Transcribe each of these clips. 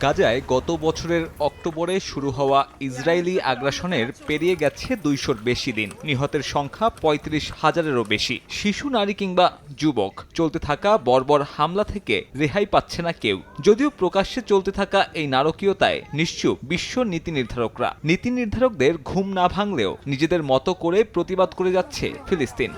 গাজায় গত বছরের অক্টোবরে শুরু হওয়া ইসরায়েলি আগ্রাসনের পেরিয়ে গেছে ২০০-র বেশি দিন। নিহতের সংখ্যা ৩৫,০০০-এরও বেশি। শিশু, নারী কিংবা যুবক। চলতে থাকা বর্বর হামলা থেকে রেহাই পাচ্ছে না কেউ। যদিও প্রকাশ্যে চলতে থাকা এই নারকীয়তায় নিশ্চুপ বিশ্ব নীতি নির্ধারকরা। নীতি নির্ধারকদের ঘুম না ভাঙলেও নিজেদের মতো করে প্রতিবাদ করে যাচ্ছে ফিলিস্তিন।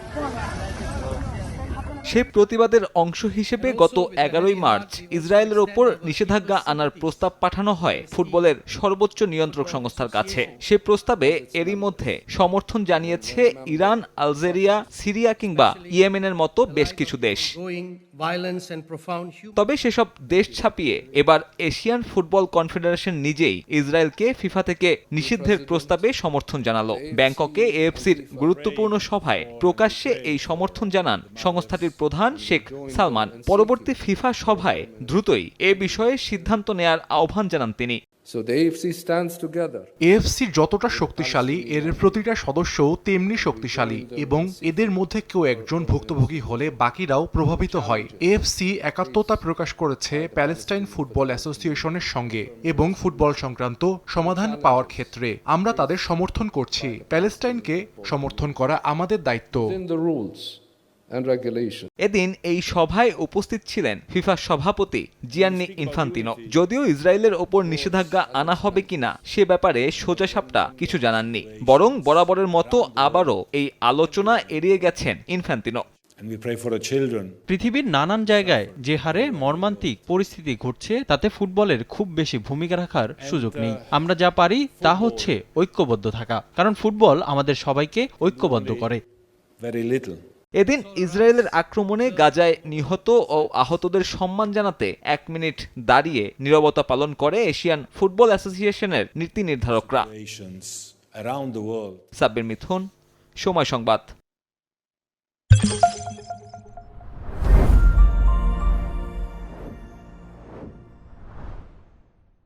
সে প্রতিবাদের অংশ হিসেবে গত ১১ই মার্চ ইসরায়েলের ওপর নিষেধাজ্ঞা আনার প্রস্তাব পাঠানো হয় ফুটবলের সর্বোচ্চ নিয়ন্ত্রক সংস্থার কাছে। সে প্রস্তাবে এরই মধ্যে সমর্থন জানিয়েছে ইরান, আলজেরিয়া, সিরিয়া কিংবা ইয়েমেনের মতো বেশ কিছু দেশ। তবে সেসব দেশ ছাপিয়ে এবার এশিয়ান ফুটবল কনফেডারেশন নিজেই ইসরায়েলকে ফিফা থেকে নিষিদ্ধের প্রস্তাবে সমর্থন জানালো। ব্যাংককে এএফসির গুরুত্বপূর্ণ সভায় প্রকাশ্যে এই সমর্থন জানান সংস্থাটির প্রধান শেখ সালমান। পরবর্তী ফিফা সভায় দ্রুতই এ বিষয়ে সিদ্ধান্ত নেয়ার আহ্বান জানান তিনি। এএফসি যতটা শক্তিশালী, এর প্রতিটা সদস্যও তেমনি শক্তিশালী, এবং এদের মধ্যে কেউ একজন ভুক্তভোগী হলে বাকিরাও প্রভাবিত হয়। এএফসি একাত্মতা প্রকাশ করেছে প্যালেস্টাইন ফুটবল অ্যাসোসিয়েশনের সঙ্গে এবং ফুটবল সংক্রান্ত সমাধান পাওয়ার ক্ষেত্রে আমরা তাদের সমর্থন করছি। প্যালেস্টাইনকে সমর্থন করা আমাদের দায়িত্ব। এদিন এই সভায় উপস্থিত ছিলেন ফিফা সভাপতি জিয়ান্নি ইনফান্তিনো। যদিও ইসরায়েলের ওপর নিষেধাজ্ঞা আনা হবে কিনা সে ব্যাপারে সোজাসাপটা কিছু জানাননি, বরং বরাবরের মতো আবারও এই আলোচনা এড়িয়ে গেছেন ইনফান্তিনো। পৃথিবীর নানান জায়গায় যে হারে মর্মান্তিক পরিস্থিতি ঘটছে, তাতে ফুটবলের খুব বেশি ভূমিকা রাখার সুযোগ নেই। আমরা যা পারি তা হচ্ছে ঐক্যবদ্ধ থাকা, কারণ ফুটবল আমাদের সবাইকে ঐক্যবদ্ধ করে। এদিন ইসরায়েলের আক্রমণে গাজায় নিহত ও আহতদের সম্মান জানাতে ১ মিনিট দাঁড়িয়ে নীরবতা পালন করে এশিয়ান ফুটবল অ্যাসোসিয়েশনের নীতি নির্ধারকরা। সাব্বির মিথুন, সময় সংবাদ।